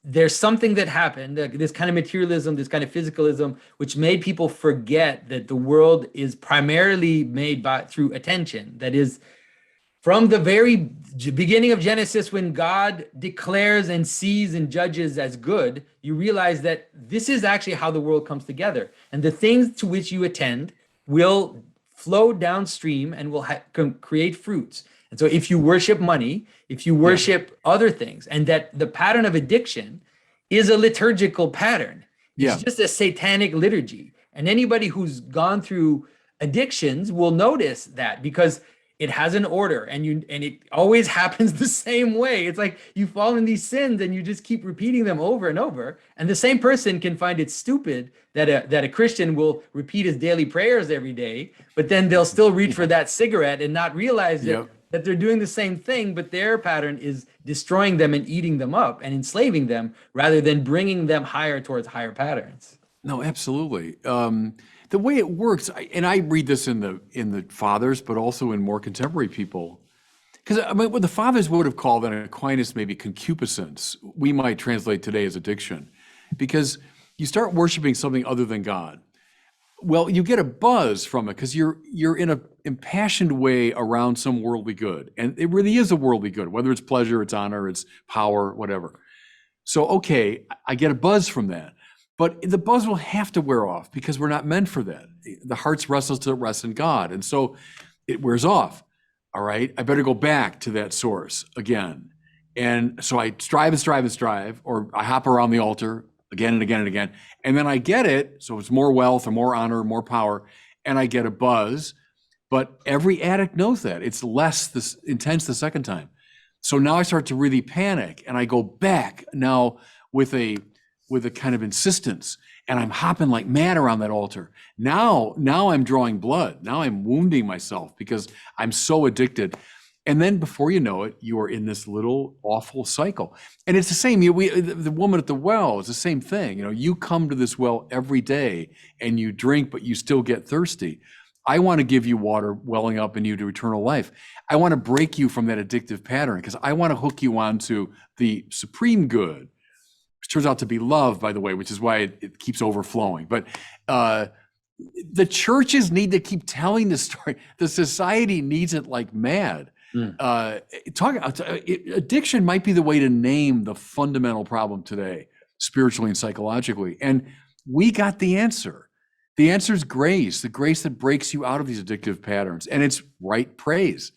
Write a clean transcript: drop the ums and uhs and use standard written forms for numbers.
there's something that happened, this kind of materialism, this kind of physicalism, which made people forget that the world is primarily made by through attention. That is, from the very beginning of Genesis, when God declares and sees and judges as good, you realize that this is actually how the world comes together. And the things to which you attend will flow downstream and will create fruits. And so if you worship money, if you worship other things, and that the pattern of addiction is a liturgical pattern, it's just a satanic liturgy. And anybody who's gone through addictions will notice that, because it has an order, and it always happens the same way. It's like you fall in these sins and you just keep repeating them over and over. And the same person can find it stupid that a Christian will repeat his daily prayers every day, but then they'll still reach for that cigarette and not realize that they're doing the same thing, but their pattern is destroying them and eating them up and enslaving them rather than bringing them higher towards higher patterns. No, absolutely. The way it works, and I read this in the fathers, but also in more contemporary people, because I mean, what the fathers would have called in Aquinas maybe concupiscence, we might translate today as addiction, because you start worshiping something other than God. Well, you get a buzz from it because you're in an impassioned way around some worldly good, and it really is a worldly good, whether it's pleasure, it's honor, it's power, whatever. So, okay, I get a buzz from that. But the buzz will have to wear off because we're not meant for that. The heart's restless till it rests in God. And so it wears off. All right, I better go back to that source again. And so I strive and strive and strive, or I hop around the altar again and again and again. And then I get it. So it's more wealth or more honor, or more power. And I get a buzz. But every addict knows that. It's less intense the second time. So now I start to really panic. And I go back now with a kind of insistence, and I'm hopping like mad around that altar. Now I'm drawing blood. Now I'm wounding myself because I'm so addicted. And then before you know it, you are in this little awful cycle. And it's the same. The woman at the well is the same thing. You come to this well every day and you drink, but you still get thirsty. I want to give you water welling up in you to eternal life. I want to break you from that addictive pattern because I want to hook you onto the supreme good, which turns out to be love, by the way, which is why it keeps overflowing. But the churches need to keep telling the story. The society needs it like mad. Addiction might be the way to name the fundamental problem today, spiritually and psychologically. And we got the answer. The answer is grace, the grace that breaks you out of these addictive patterns. And it's right praise.